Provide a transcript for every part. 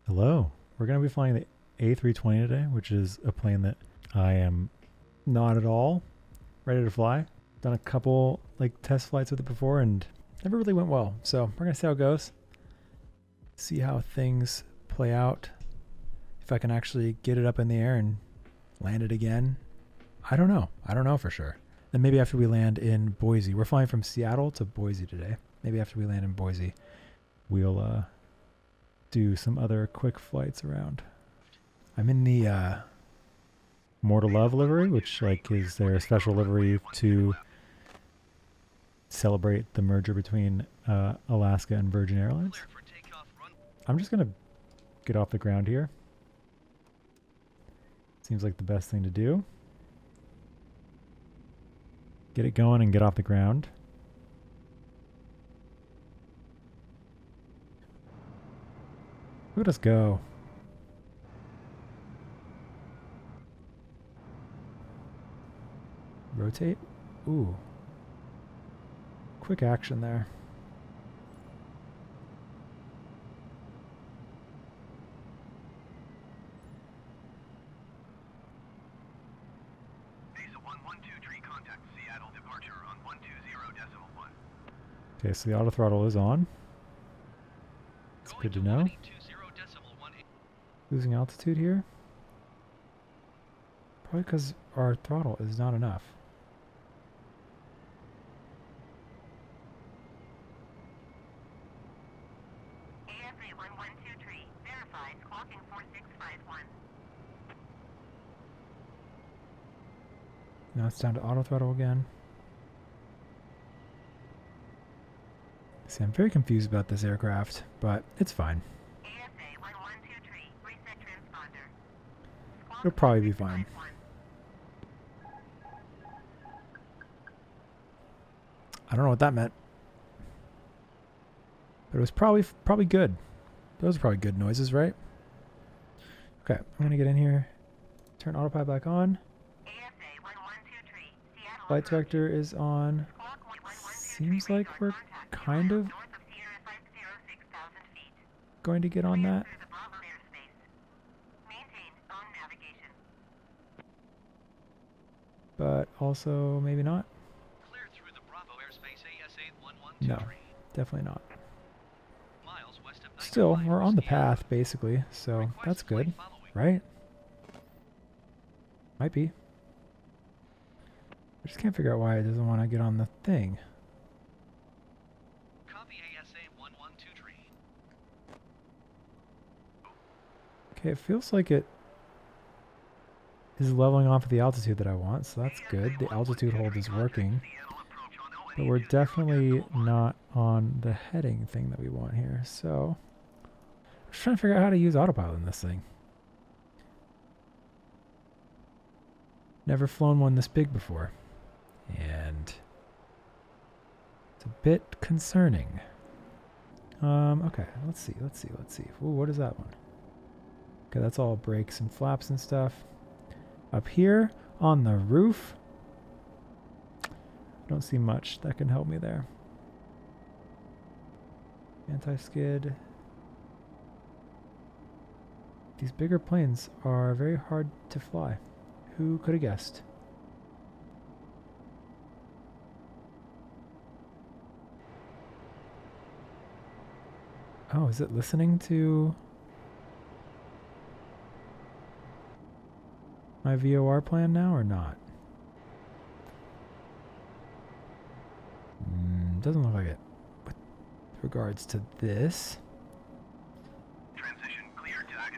Hello. We're going to be flying the A320 today, which is a plane that I am not at all ready to fly. Done a couple test flights with it before and never really went well. So we're going to see how it goes. See how things play out. If I can actually get it up in the air and land it again. I don't know. I don't know for sure. Then maybe after we land in Boise. We're flying from Seattle to Boise today. Maybe after we land in Boise, we'll do some other quick flights around. I'm in the More to Love livery, which is their special livery to celebrate the merger between Alaska and Virgin Airlines. I'm just gonna get off the ground here. Seems like the best thing to do. Get it going and get off the ground. Let us go. Rotate? Ooh. Quick action there. Okay, so the auto throttle is on. It's good to know. Losing altitude here. Probably because our throttle is not enough. ASA 1123 verified clocking 4651. Now it's down to auto throttle again. See, I'm very confused about this aircraft, but it's fine. ASA 1123 reset transponder. It'll probably be fine. I don't know what that meant, but it was probably good. Those are probably good noises, right? Okay, I'm gonna get in here. Turn autopilot back on. ASA 1123 Seattle. Flight director is on. Seems like we're kind of going to get on that. But also maybe not. No, definitely not. Still, we're on the path basically, so that's good, right? Might be. I just can't figure out why it doesn't want to get on the thing. Okay, it feels like it is leveling off at the altitude that I want, so that's good. The altitude hold is working. But we're definitely not on the heading thing that we want here, so I'm just trying to figure out how to use autopilot in this thing. Never flown one this big before, and it's a bit concerning. Okay, let's see. Ooh, what is that one? Okay, that's all brakes and flaps and stuff. Up here on the roof, I don't see much that can help me there. Anti-skid. These bigger planes are very hard to fly. Who could have guessed? Oh, is it listening to my VOR plan now or not? Doesn't look like it. With regards to this,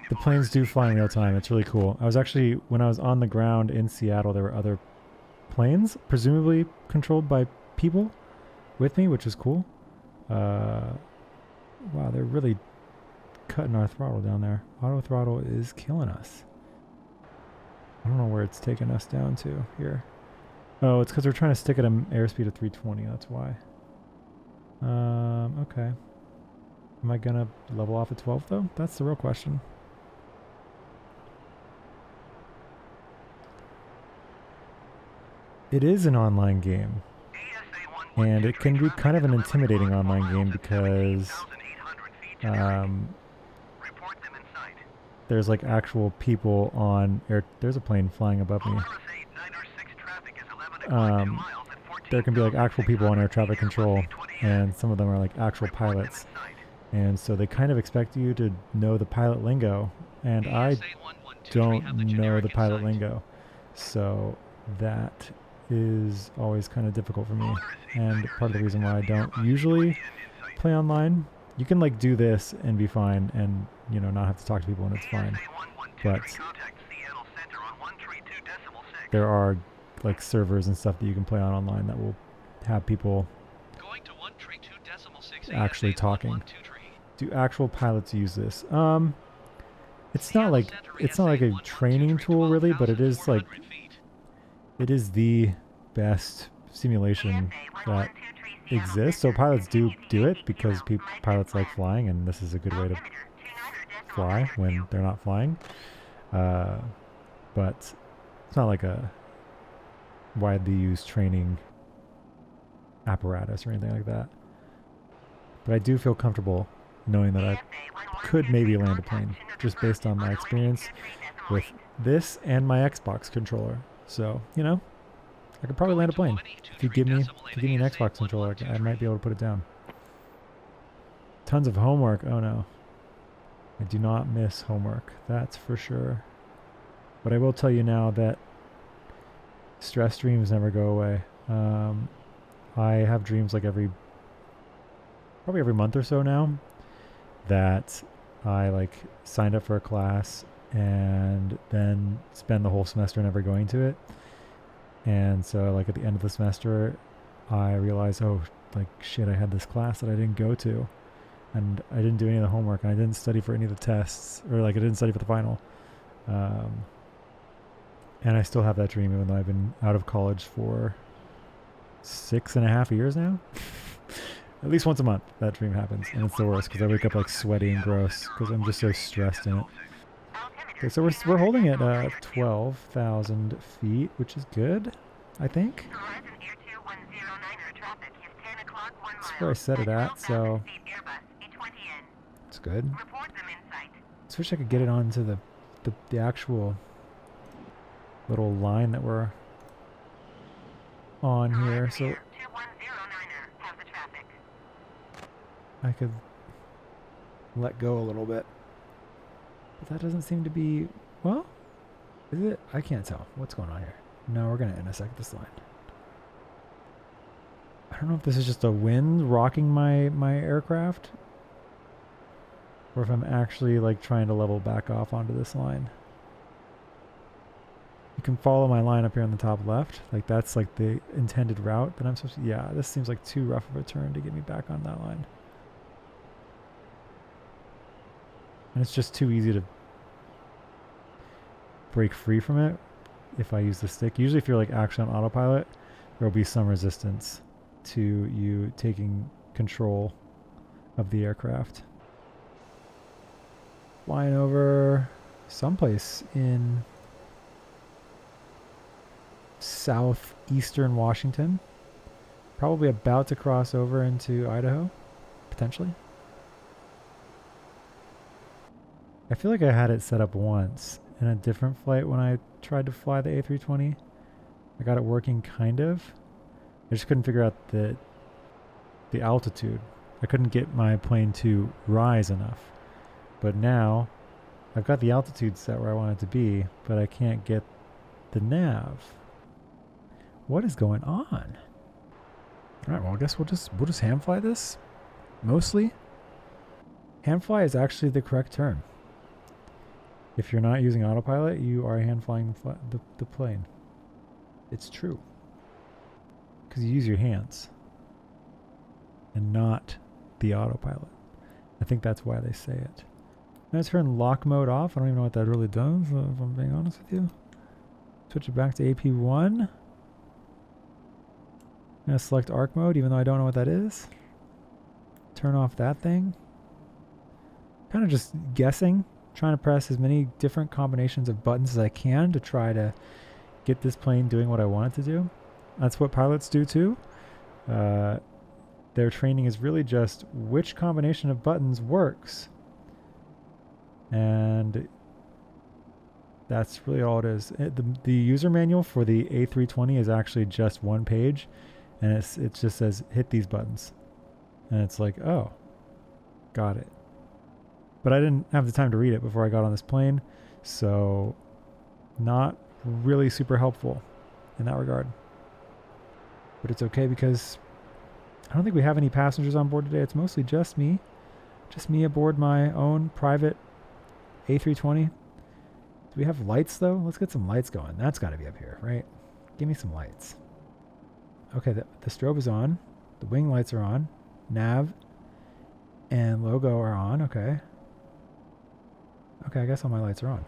the planes do fly in real time. It's really cool. I was actually, when I was on the ground in Seattle, there were other planes, presumably controlled by people with me, which is cool. Wow, they're really cutting our throttle down there. Auto throttle is killing us. I don't know where it's taking us down to here. Oh, it's because we're trying to stick at an airspeed of 320. That's why. Okay. Am I gonna level off at 12 though? That's the real question. It is an online game. And it can be kind of an intimidating online game because there's like actual people on air. There's a plane flying above me. There can be like actual people on air traffic control, and some of them are like actual pilots. And so they kind of expect you to know the pilot lingo, and I don't know the pilot lingo. So that is always kind of difficult for me, and part of the reason why I don't usually play online. You can like do this and be fine, and you know, not have to talk to people, and it's fine. But there are like servers and stuff that you can play on online that will have people actually talking. Do actual pilots use this? It's not like a training tool really, but it is like the best simulation that exists. So pilots do it because pilots like flying, and this is a good way to fly when they're not flying. But it's not like a widely used training apparatus or anything like that. But I do feel comfortable knowing that I could maybe land a plane just based on my experience with this and my Xbox controller. So, you know, I could probably land a plane. If you give me an Xbox controller, I might be able to put it down. Tons of homework. Oh no. I do not miss homework. That's for sure. But I will tell you now that stress dreams never go away. I have dreams like probably every month or so now that I like signed up for a class and then spend the whole semester never going to it. And so like at the end of the semester, I realized, oh, like shit, I had this class that I didn't go to, and I didn't do any of the homework, and I didn't study for any of the tests, or like I didn't study for the final. And I still have that dream, even though I've been out of college for 6.5 years now. At least once a month, that dream happens, and it's the worst because I wake up like sweaty and gross because I'm just so stressed in it. Okay, so we're holding at 12,000 feet, which is good, I think. That's where I set it at, so it's good. I wish I could get it onto the actual little line that we're on here, so I could let go a little bit. But that doesn't seem to be, well, is it? I can't tell. What's going on here? No, we're going to intersect this line. I don't know if this is just a wind rocking my aircraft, or if I'm actually like trying to level back off onto this line. You can follow my line up here on the top left. Like that's like the intended route that I'm supposed to, yeah, this seems like too rough of a turn to get me back on that line. And it's just too easy to break free from it if I use the stick. Usually if you're like actually on autopilot, there'll be some resistance to you taking control of the aircraft. Flying over someplace in southeastern Washington. Probably about to cross over into Idaho, potentially. I feel like I had it set up once in a different flight when I tried to fly the A320. I got it working kind of. I just couldn't figure out the altitude. I couldn't get my plane to rise enough. But now I've got the altitude set where I want it to be, but I can't get the nav. What is going on? All right, well, I guess we'll just hand fly this mostly. Hand fly is actually the correct term. If you're not using autopilot, you are hand flying the plane. It's true. Because you use your hands and not the autopilot. I think that's why they say it. I'm going to turn lock mode off. I don't even know what that really does, if I'm being honest with you. Switch it back to AP1. I'm going to select arc mode, even though I don't know what that is. Turn off that thing. Kind of just guessing. Trying to press as many different combinations of buttons as I can to try to get this plane doing what I want it to do. That's what pilots do too. Their training is really just which combination of buttons works. And and that's really all it is. The user manual for the A320 is actually just one page, and it just says hit these buttons, and it's like, oh, got it. But I didn't have the time to read it before I got on this plane, so not really super helpful in that regard. But it's okay because I don't think we have any passengers on board today. It's mostly just me aboard my own private A320. Do we have lights though? Let's get some lights going. That's got to be up here, right? Give me some lights. Okay, the strobe is on. The wing lights are on. Nav and logo are on. Okay. Okay, I guess all my lights are on.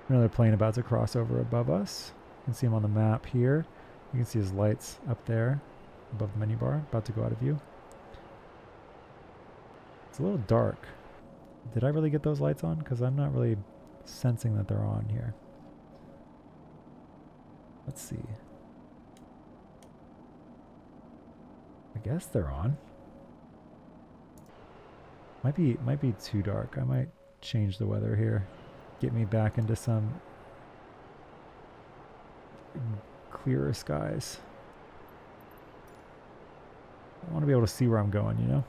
Another plane about to cross over above us. You can see him on the map here. You can see his lights up there above the menu bar, about to go out of view. It's a little dark. Did I really get those lights on? Because I'm not really sensing that they're on here. Let's see. I guess they're on. Might be too dark. I might change the weather here. Get me back into some clearer skies. I want to be able to see where I'm going, you know?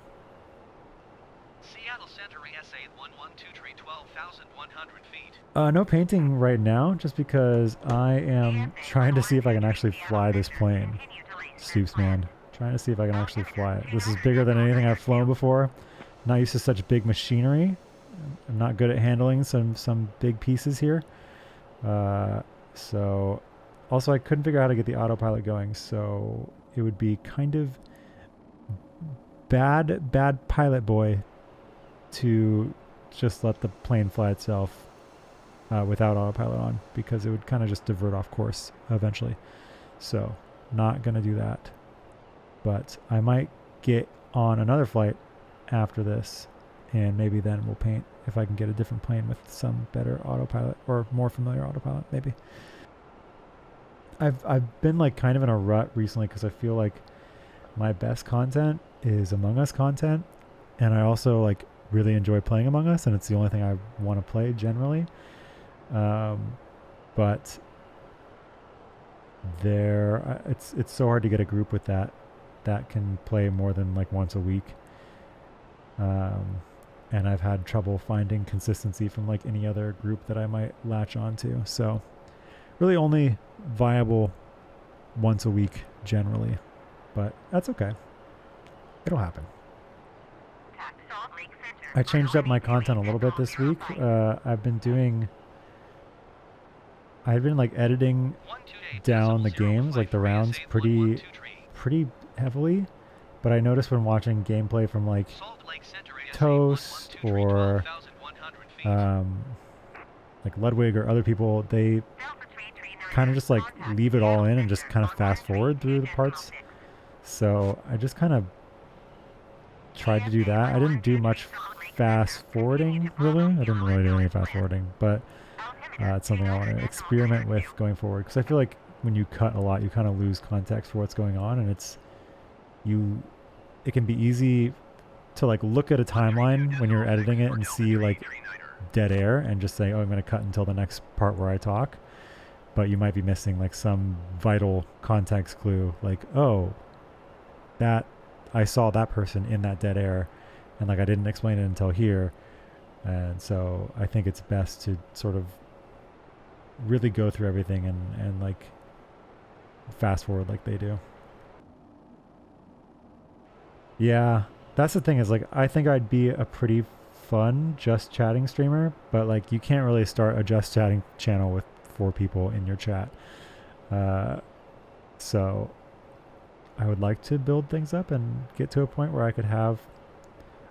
Seattle Center ESA 112 12,100 feet. No painting right now, just because I am trying to see if I can actually fly this plane. Stoops, man. Trying to see if I can actually fly it. This is bigger than anything I've flown before. Not used to such big machinery. I'm not good at handling some big pieces here. So also I couldn't figure out how to get the autopilot going, so it would be kind of bad pilot boy to just let the plane fly itself without autopilot on, because it would kind of just divert off course eventually. So not gonna do that. But I might get on another flight after this, and maybe then we'll paint if I can get a different plane with some better autopilot or more familiar autopilot, maybe. I've been like kind of in a rut recently because I feel like my best content is Among Us content, and I also like really enjoy playing Among Us, and it's the only thing I want to play generally. But it's so hard to get a group with that can play more than like once a week. And I've had trouble finding consistency from like any other group that I might latch onto. So really only viable once a week generally, but that's okay. It'll happen. I changed up my content a little bit this week. I've been like editing down the games, like the rounds pretty heavily, but I noticed when watching gameplay from like Toast or like Ludwig or other people, they kind of just like leave it all in and just kind of fast forward through the parts. So I just kind of tried to do that. I didn't do much fast forwarding really. I didn't really do any fast forwarding, but it's something I want to experiment with going forward, because I feel like when you cut a lot, you kind of lose context for what's going on, and it can be easy to like look at a timeline when you're editing it and see like dead air and just say, oh, I'm going to cut until the next part where I talk, but you might be missing like some vital context clue, like, oh, that I saw that person in that dead air, and like I didn't explain it until here. And so I think it's best to sort of really go through everything and like fast forward like they do. Yeah, that's the thing, is like I think I'd be a pretty fun just chatting streamer, but like you can't really start a just chatting channel with 4 people in your chat. So I would like to build things up and get to a point where I could have...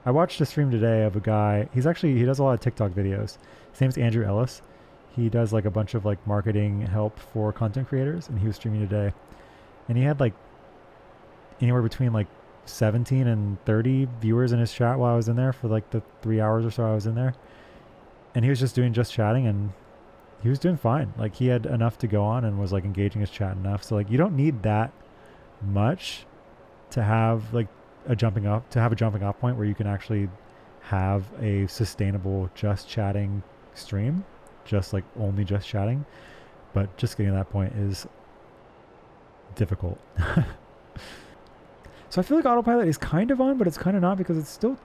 I watched a stream today of a guy, he does a lot of TikTok videos. His name's Andrew Ellis. He does like a bunch of like marketing help for content creators, and he was streaming today. And he had like anywhere between like 17 and 30 viewers in his chat while I was in there for like the 3 hours or so I was in there. And he was just chatting, and he was doing fine. Like he had enough to go on and was like engaging his chat enough. So like you don't need that much to have like a jumping off point where you can actually have a sustainable just chatting stream, just like only just chatting, but just getting to that point is difficult. So I feel like autopilot is kind of on, but it's kind of not, because it's still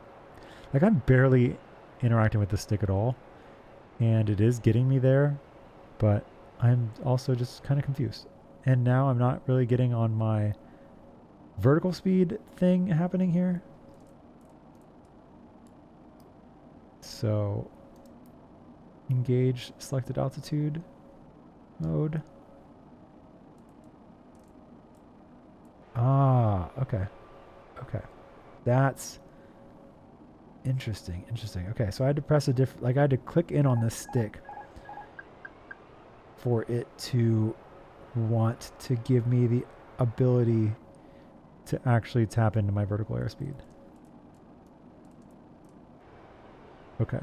like I'm barely interacting with the stick at all, and it is getting me there, but I'm also just kind of confused. And now I'm not really getting on my vertical speed thing happening here. So engage selected altitude mode. Ah, okay. Okay. That's interesting. Okay, so I had to press I had to click in on this stick for it to want to give me the ability to actually tap into my vertical airspeed. Okay.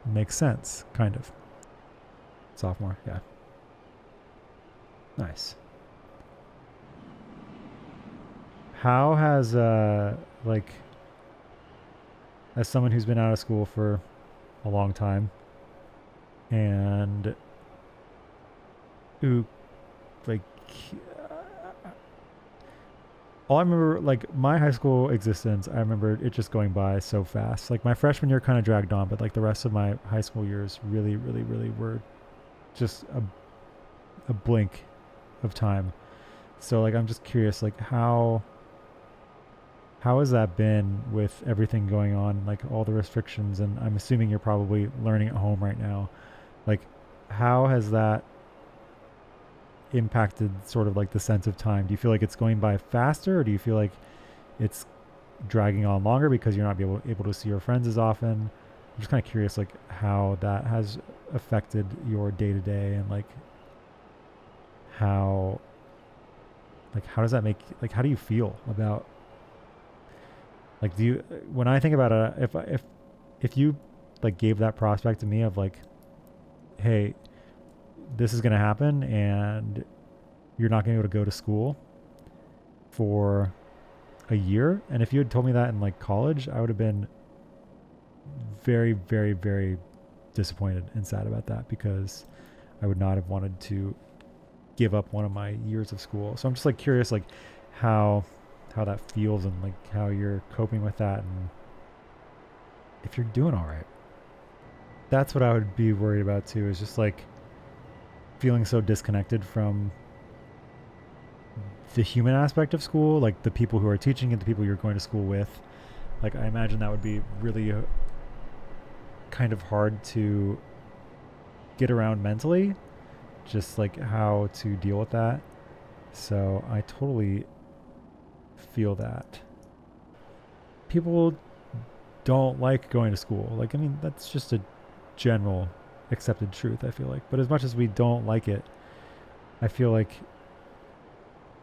Makes sense, kind of. Sophomore, yeah. Nice. How has, like, as someone who's been out of school for a long time, and who, like, all I remember, like, my high school existence, I remember it just going by so fast. Like, my freshman year kind of dragged on, but, like, the rest of my high school years really were just a blink of time. So, like, I'm just curious, like, how has that been with everything going on, like all the restrictions, and I'm assuming you're probably learning at home right now. Like, how has that impacted sort of like the sense of time? Do you feel like it's going by faster, or do you feel like it's dragging on longer because you're not able to see your friends as often? I'm just kind of curious, like, how that has affected your day-to-day, and like how does that make, like, how do you feel about, like, do you, when I think about it, if you like gave that prospect to me of like, hey, this is going to happen and you're not going to be able to go to school for a year, and if you had told me that in like college, I would have been very disappointed and sad about that, because I would not have wanted to give up one of my years of school. So I'm just like curious, like how that feels, and like how you're coping with that, and if you're doing all right. That's what I would be worried about too, is just like feeling so disconnected from the human aspect of school, like the people who are teaching and the people you're going to school with. Like, I imagine that would be really kind of hard to get around mentally, just like how to deal with that. So I totally feel that. People don't like going to school. Like, I mean, that's just a general accepted truth, I feel like. But as much as we don't like it, I feel like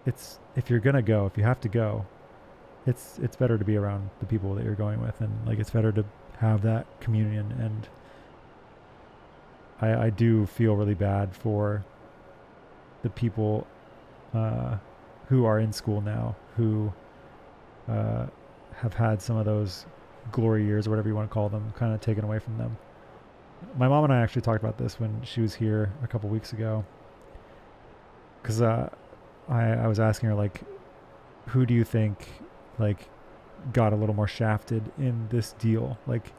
it's, if you're gonna go, if you have to go, it's better to be around the people that you're going with, and like it's better to have that communion. And I do feel really bad for the people who are in school now, who have had some of those glory years, or whatever you want to call them, kind of taken away from them. My mom and I actually talked about this when she was here a couple weeks ago, because I was asking her, like, who do you think like got a little more shafted in this deal? Like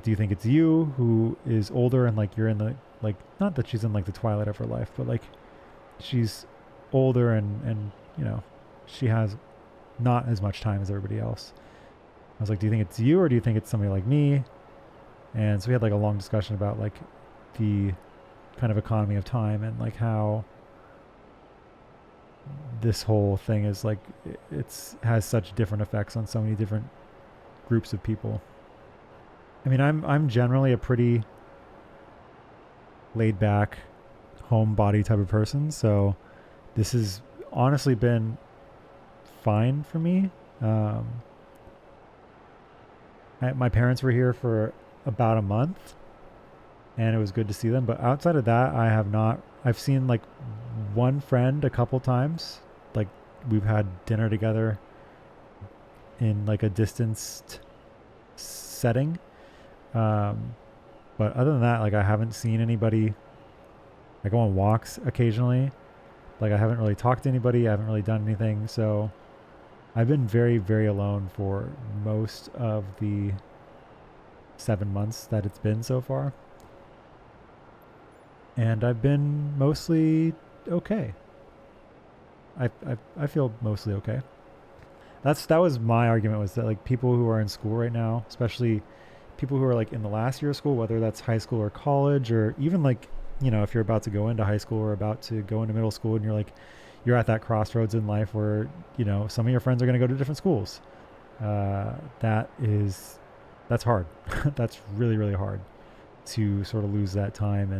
do you think it's you, who is older and like you're in the, like, not that she's in like the twilight of her life, but like she's older and you know, she has not as much time as everybody else. I was like, do you think it's you, or do you think it's somebody like me? And so we had like a long discussion about like the kind of economy of time, and like how this whole thing is like, it's has such different effects on so many different groups of people. I mean, I'm generally a pretty laid back, homebody type of person, so this has honestly been fine for me. My parents were here for about a month, and it was good to see them, but outside of that, I've seen like one friend a couple times. Like, we've had dinner together in like a distanced setting. But other than that, like I haven't seen anybody. I go on walks occasionally. Like I haven't really talked to anybody. I haven't really done anything. So I've been very, very alone for most of the 7 months that it's been so far. And I've been mostly okay. I feel mostly okay. That was my argument, was that like people who are in school right now, especially people who are like in the last year of school, whether that's high school or college, or even like, you know, if you're about to go into high school or about to go into middle school and you're at that crossroads in life where, you know, some of your friends are going to go to different schools. That's hard. That's really, really hard to sort of lose that time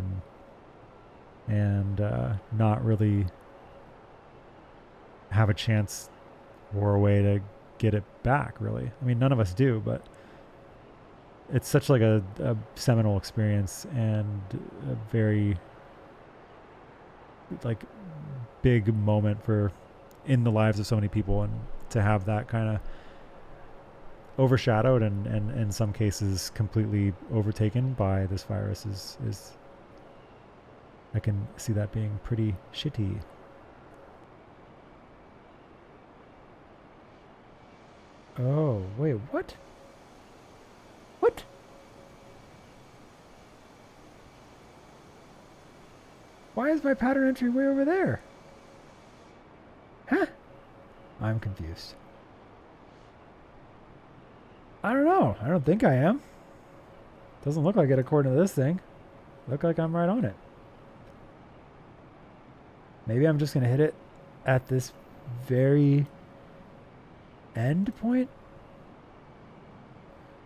and not really have a chance or a way to get it back, really. I mean, none of us do, but it's such like a seminal experience and a very like big moment in the lives of so many people, and to have that kind of overshadowed and in some cases completely overtaken by this virus is I can see that being pretty shitty. Oh, wait, what? What? Why is my pattern entry way over there? Huh? I'm confused. I don't know. I don't think I am. Doesn't look like it according to this thing. Look like I'm right on it. Maybe I'm just going to hit it at this very end point?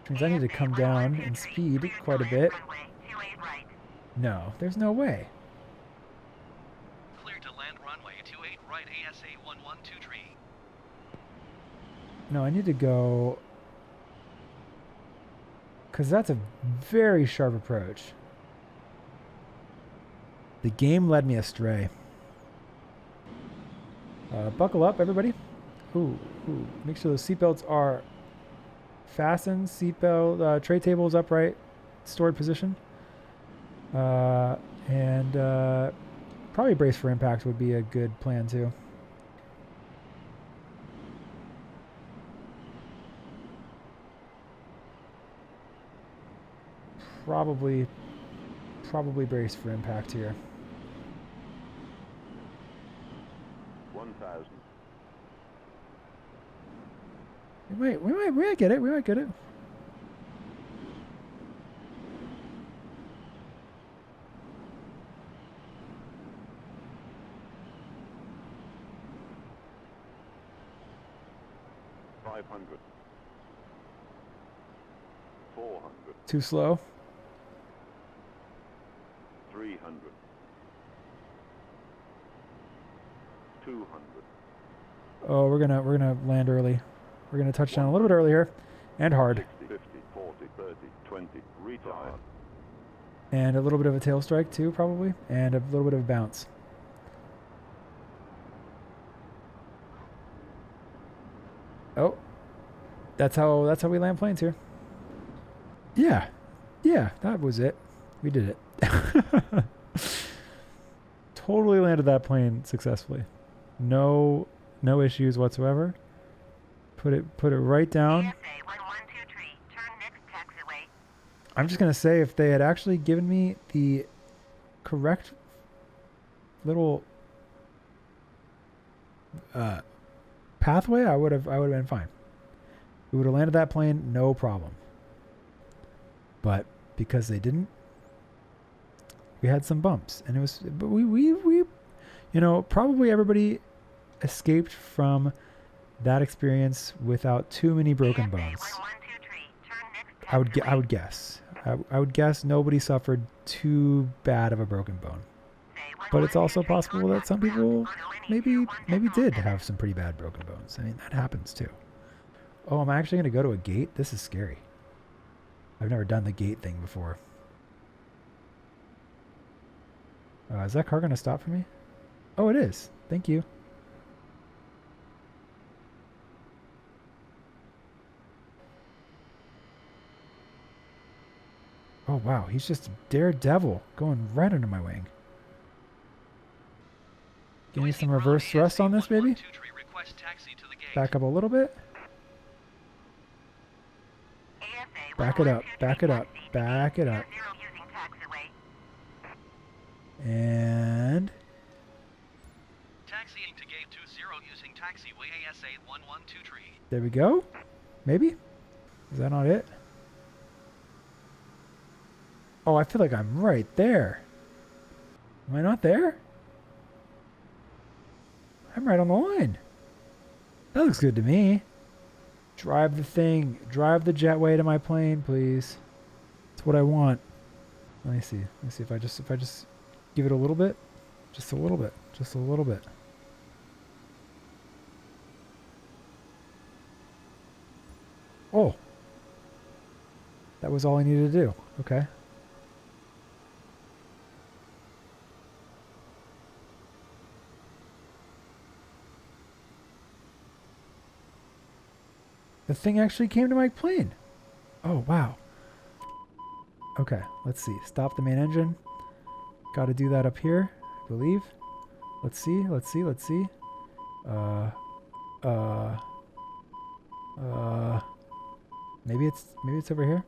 Which means I need to come down in speed quite a bit. No, there's no way. Clear to land runway 28 right ASA 112 No, I need to go... Because that's a very sharp approach. The game led me astray. Buckle up, everybody. Ooh. Make sure the seatbelts are fastened. Seatbelt tray table is upright, stored position. And probably brace for impact would be a good plan too. Probably brace for impact here. 1,000. We might get it. We might get it. $500. 400. Too slow. 300. 200. Oh, we're gonna land early. We're gonna touch down a little bit early here, and hard. 60, 50, 40, 30, 20. Retard. And a little bit of a tail strike too, probably, and a little bit of a bounce. Oh, that's how we land planes here. Yeah, that was it. We did it. Totally landed that plane successfully. No issues whatsoever. Put it right down. ASA 1123, turn next taxiway. I'm just gonna say, if they had actually given me the correct little pathway, I would have been fine. We would have landed that plane no problem. But because they didn't, we had some bumps, and it was, but we you know, probably everybody escaped from that experience without too many broken bones. I would guess. I would guess nobody suffered too bad of a broken bone. But it's also possible that some people maybe did have some pretty bad broken bones. I mean, that happens too. Oh, I'm actually going to go to a gate? This is scary. I've never done the gate thing before. Is that car going to stop for me? Oh, it is. Thank you. Oh, wow. He's just a daredevil going right under my wing. Give me some reverse thrust on this, baby. Back up a little bit. Back it up. Back it up. Back it up. And Taxiing to gate 20 using taxiway ASA 112 there we go. Maybe? Is that not it? Oh, I feel like I'm right there. Am I not there? I'm right on the line. That looks good to me. Drive the thing. Drive the jetway to my plane, please. That's what I want. Let me see. Let me see if I just give it a little bit. Just a little bit. Just a little bit. Oh. That was all I needed to do. Okay. The thing actually came to my plane. Oh, wow. Okay, let's see. Stop the main engine. Got to do that up here, I believe. Let's see, let's see, let's see. Maybe it's over here.